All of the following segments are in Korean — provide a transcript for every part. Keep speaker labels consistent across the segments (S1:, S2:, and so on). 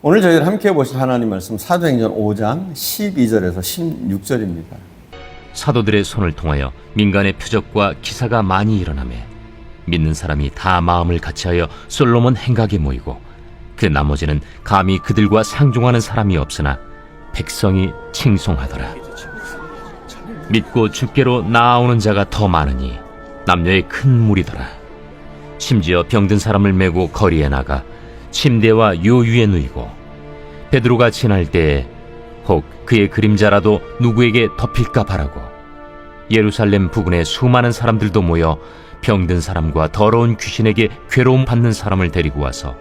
S1: 오늘 저희들 함께 보실 하나님 말씀 사도행전 5장 12절에서 16절입니다.
S2: 사도들의 손을 통하여 민간의 표적과 기사가 많이 일어나매 믿는 사람이 다 마음을 같이하여 솔로몬 행각에 모이고 그 나머지는 감히 그들과 상종하는 사람이 없으나 백성이 칭송하더라. 믿고 주께로 나아오는 자가 더 많으니 남녀의 큰 무리더라. 심지어 병든 사람을 메고 거리에 나가 침대와 요유에 누이고 베드로가 지날 때에 혹 그의 그림자라도 누구에게 덮일까 바라고 예루살렘 부근에 수많은 사람들도 모여 병든 사람과 더러운 귀신에게 괴로움 받는 사람을 데리고 와서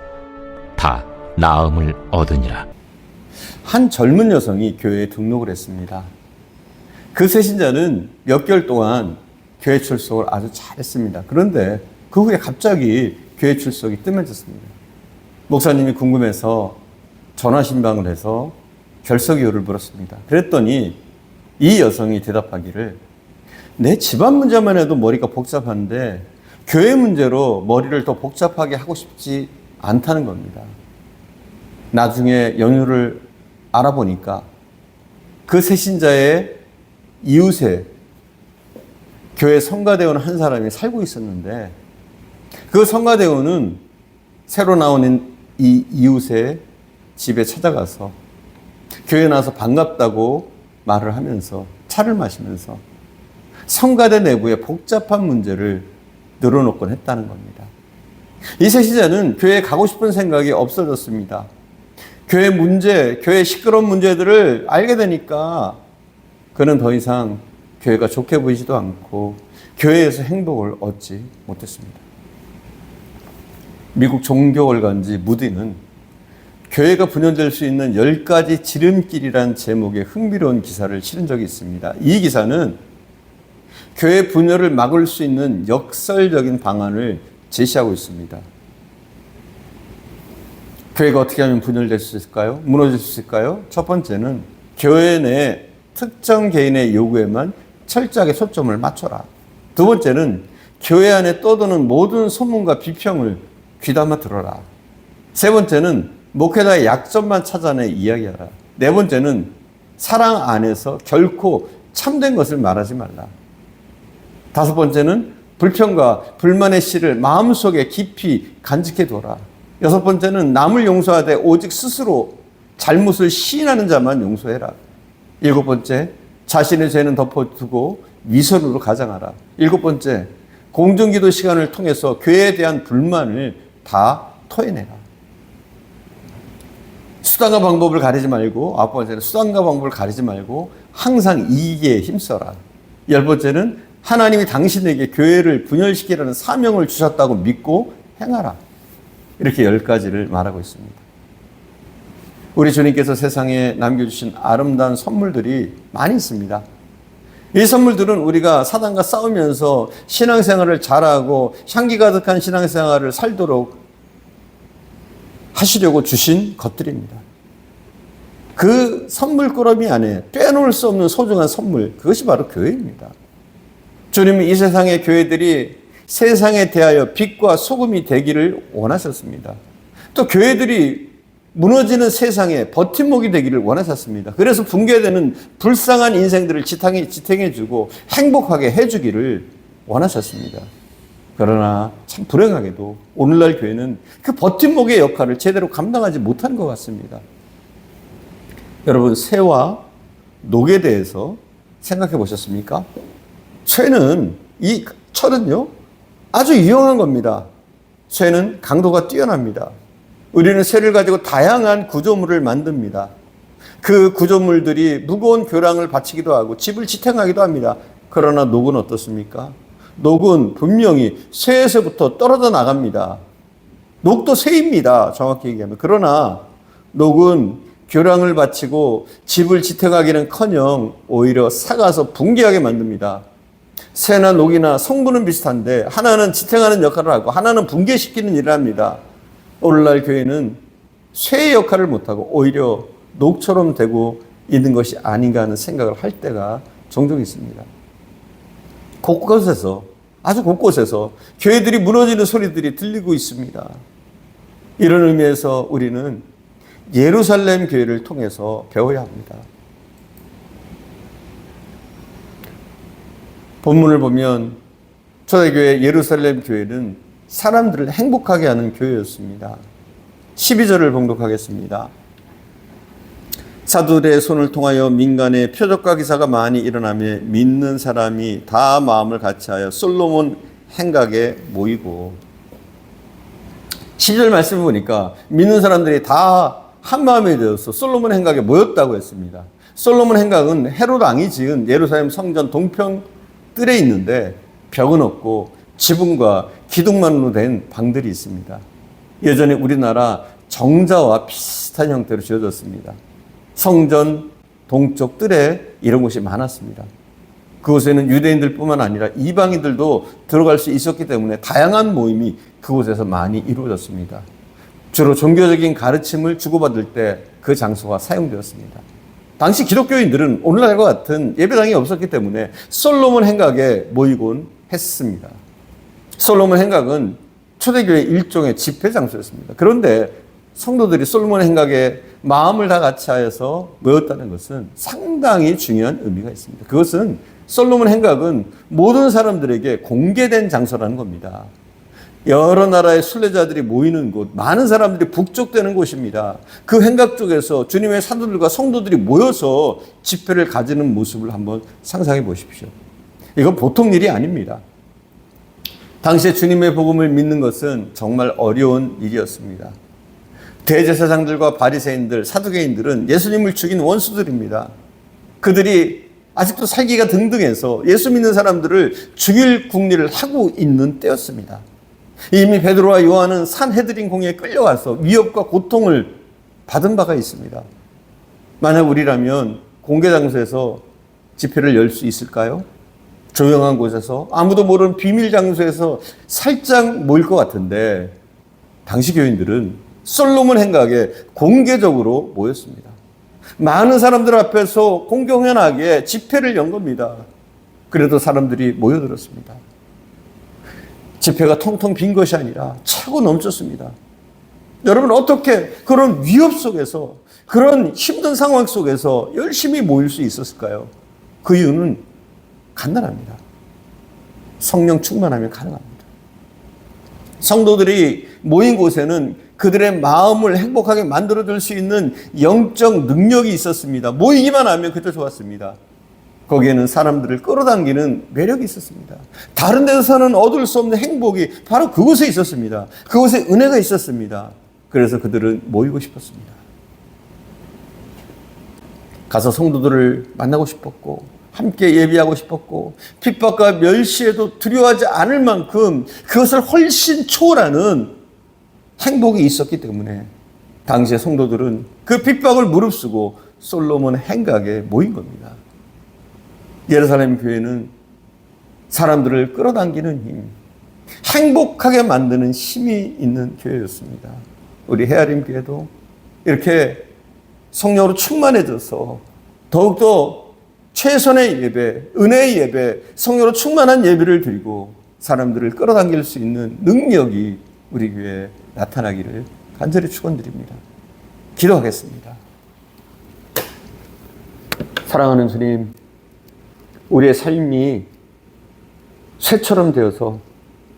S2: 다 나음을 얻으니라.
S1: 한 젊은 여성이 교회에 등록을 했습니다. 그 세신자는 몇 개월 동안 교회 출석을 아주 잘했습니다. 그런데 그 후에 갑자기 교회 출석이 뜸해졌습니다. 목사님이 궁금해서 전화 신방을 해서 결석 이유를 물었습니다. 그랬더니 이 여성이 대답하기를 내 집안 문제만 해도 머리가 복잡한데 교회 문제로 머리를 더 복잡하게 하고 싶지 않다는 겁니다. 나중에 연유를 알아보니까 그 세신자의 이웃에 교회 성가대원 한 사람이 살고 있었는데 그 성가대원은 새로 나온 이 이웃의 집에 찾아가서 교회에 나와서 반갑다고 말을 하면서 차를 마시면서 성가대 내부의 복잡한 문제를 늘어놓곤 했다는 겁니다. 이 세신자는 교회에 가고 싶은 생각이 없어졌습니다. 교회 문제, 교회 시끄러운 문제들을 알게 되니까 그는 더 이상 교회가 좋게 보이지도 않고 교회에서 행복을 얻지 못했습니다. 미국 종교월간지 무디는 교회가 분열될 수 있는 10가지 지름길이란 제목의 흥미로운 기사를 실은 적이 있습니다. 이 기사는 교회 분열을 막을 수 있는 역설적인 방안을 제시하고 있습니다. 교회가 어떻게 하면 분열될 수 있을까요? 무너질 수 있을까요? 첫 번째는 교회 내 특정 개인의 요구에만 철저하게 초점을 맞춰라. 두 번째는 교회 안에 떠도는 모든 소문과 비평을 귀담아 들어라. 세 번째는 목회자의 약점만 찾아내 이야기하라. 네 번째는 사랑 안에서 결코 참된 것을 말하지 말라. 다섯 번째는 불평과 불만의 씨를 마음속에 깊이 간직해둬라. 여섯 번째는 남을 용서하되 오직 스스로 잘못을 시인하는 자만 용서해라. 일곱 번째, 자신의 죄는 덮어두고 위선으로 가장하라. 일곱 번째, 공중기도 시간을 통해서 교회에 대한 불만을 다 토해내라. 수단과 방법을 가리지 말고, 아홉 번째는 수단과 방법을 가리지 말고 항상 이기에 힘써라. 열 번째는 하나님이 당신에게 교회를 분열시키라는 사명을 주셨다고 믿고 행하라. 이렇게 10가지를 말하고 있습니다. 우리 주님께서 세상에 남겨주신 아름다운 선물들이 많이 있습니다. 이 선물들은 우리가 사단과 싸우면서 신앙생활을 잘하고 향기 가득한 신앙생활을 살도록 하시려고 주신 것들입니다. 그 선물 꾸러미 안에 빼놓을 수 없는 소중한 선물, 그것이 바로 교회입니다. 주님은 이 세상의 교회들이 세상에 대하여 빛과 소금이 되기를 원하셨습니다. 또 교회들이 무너지는 세상에 버팀목이 되기를 원하셨습니다. 그래서 붕괴되는 불쌍한 인생들을 지탱해주고 행복하게 해주기를 원하셨습니다. 그러나 참 불행하게도 오늘날 교회는 그 버팀목의 역할을 제대로 감당하지 못하는 것 같습니다. 여러분, 쇠와 녹에 대해서 생각해 보셨습니까? 쇠는, 이 철은요, 아주 유용한 겁니다. 쇠는 강도가 뛰어납니다. 우리는 쇠를 가지고 다양한 구조물을 만듭니다. 그 구조물들이 무거운 교량을 바치기도 하고 집을 지탱하기도 합니다. 그러나 녹은 어떻습니까? 녹은 분명히 쇠에서부터 떨어져 나갑니다. 녹도 쇠입니다. 정확히 얘기하면. 그러나 녹은 교량을 바치고 집을 지탱하기는커녕 오히려 삭아서 붕괴하게 만듭니다. 쇠나 녹이나 성분은 비슷한데 하나는 지탱하는 역할을 하고 하나는 붕괴시키는 일을 합니다. 오늘날 교회는 쇠의 역할을 못하고 오히려 녹처럼 되고 있는 것이 아닌가 하는 생각을 할 때가 종종 있습니다. 곳곳에서, 아주 곳곳에서 교회들이 무너지는 소리들이 들리고 있습니다. 이런 의미에서 우리는 예루살렘 교회를 통해서 배워야 합니다. 본문을 보면 초대교회 예루살렘 교회는 사람들을 행복하게 하는 교회였습니다. 12절을 봉독하겠습니다. 사도들의 손을 통하여 민간에 표적과 기사가 많이 일어나며 믿는 사람이 다 마음을 같이하여 솔로몬 행각에 모이고, 12절 말씀을 보니까 믿는 사람들이 다 한마음이 되어서 솔로몬 행각에 모였다고 했습니다. 솔로몬 행각은 헤롯 왕이 지은 예루살렘 성전 동편 뜰에 있는데 벽은 없고 지붕과 기둥만으로 된 방들이 있습니다. 예전에 우리나라 정자와 비슷한 형태로 지어졌습니다. 성전 동쪽 뜰에 이런 곳이 많았습니다. 그곳에는 유대인들뿐만 아니라 이방인들도 들어갈 수 있었기 때문에 다양한 모임이 그곳에서 많이 이루어졌습니다. 주로 종교적인 가르침을 주고받을 때 그 장소가 사용되었습니다. 당시 기독교인들은 오늘날과 같은 예배당이 없었기 때문에 솔로몬 행각에 모이곤 했습니다. 솔로몬 행각은 초대교회 일종의 집회 장소였습니다. 그런데 성도들이 솔로몬 행각에 마음을 다 같이 하여서 모였다는 것은 상당히 중요한 의미가 있습니다. 그것은 솔로몬 행각은 모든 사람들에게 공개된 장소라는 겁니다. 여러 나라의 순례자들이 모이는 곳, 많은 사람들이 북적대는 곳입니다. 그 행각 쪽에서 주님의 사도들과 성도들이 모여서 집회를 가지는 모습을 한번 상상해 보십시오. 이건 보통 일이 아닙니다. 당시에 주님의 복음을 믿는 것은 정말 어려운 일이었습니다. 대제사장들과 바리새인들, 사두개인들은 예수님을 죽인 원수들입니다. 그들이 아직도 살기가 등등해서 예수 믿는 사람들을 죽일 궁리를 하고 있는 때였습니다. 이미 베드로와 요한은 산헤드린 공에 끌려와서 위협과 고통을 받은 바가 있습니다. 만약 우리라면 공개 장소에서 집회를 열 수 있을까요? 조용한 곳에서, 아무도 모르는 비밀 장소에서 살짝 모일 것 같은데, 당시 교인들은 솔로몬 행각에 공개적으로 모였습니다. 많은 사람들 앞에서 공공연하게 집회를 연 겁니다. 그래도 사람들이 모여들었습니다. 집회가 텅텅 빈 것이 아니라 차고 넘쳤습니다. 여러분, 어떻게 그런 위협 속에서, 그런 힘든 상황 속에서 열심히 모일 수 있었을까요? 그 이유는 간단합니다. 성령 충만하면 가능합니다. 성도들이 모인 곳에는 그들의 마음을 행복하게 만들어줄 수 있는 영적 능력이 있었습니다. 모이기만 하면 그저 좋았습니다. 거기에는 사람들을 끌어당기는 매력이 있었습니다. 다른 데서는 얻을 수 없는 행복이 바로 그곳에 있었습니다. 그곳에 은혜가 있었습니다. 그래서 그들은 모이고 싶었습니다. 가서 성도들을 만나고 싶었고, 함께 예비하고 싶었고, 핍박과 멸시에도 두려워하지 않을 만큼 그것을 훨씬 초월하는 행복이 있었기 때문에 당시의 성도들은 그 핍박을 무릅쓰고 솔로몬 행각에 모인 겁니다. 예루살렘 교회는 사람들을 끌어당기는 힘, 행복하게 만드는 힘이 있는 교회였습니다. 우리 헤아림 교회도 이렇게 성령으로 충만해져서 더욱더 최선의 예배, 은혜의 예배, 성령으로 충만한 예배를 드리고 사람들을 끌어당길 수 있는 능력이 우리 교회에 나타나기를 간절히 축원드립니다. 기도하겠습니다. 사랑하는 주님, 우리의 삶이 쇠처럼 되어서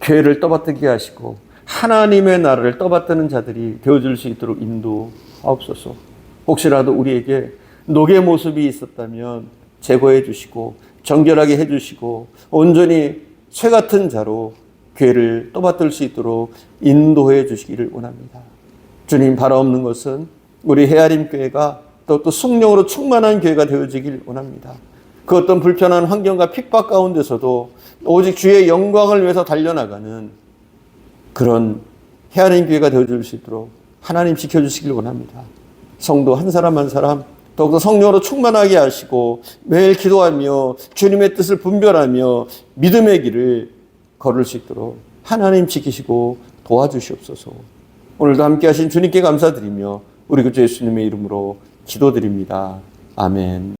S1: 교회를 떠받들게 하시고 하나님의 나라를 떠받드는 자들이 되어줄 수 있도록 인도하옵소서. 혹시라도 우리에게 녹의 모습이 있었다면 제거해 주시고 정결하게 해주시고 온전히 쇠 같은 자로 교회를 떠받들 수 있도록 인도해 주시기를 원합니다. 주님, 바라옵는 것은 우리 헤아림 교회가 또 성령으로 충만한 교회가 되어지길 원합니다. 그 어떤 불편한 환경과 핍박 가운데서도 오직 주의 영광을 위해서 달려나가는 그런 헤아림 교회가 되어줄 수 있도록 하나님 지켜주시길 원합니다. 성도 한 사람 한 사람 더욱더 성령으로 충만하게 하시고 매일 기도하며 주님의 뜻을 분별하며 믿음의 길을 걸을 수 있도록 하나님 지키시고 도와주시옵소서. 오늘도 함께 하신 주님께 감사드리며 우리 구주 예수님의 이름으로 기도드립니다. 아멘.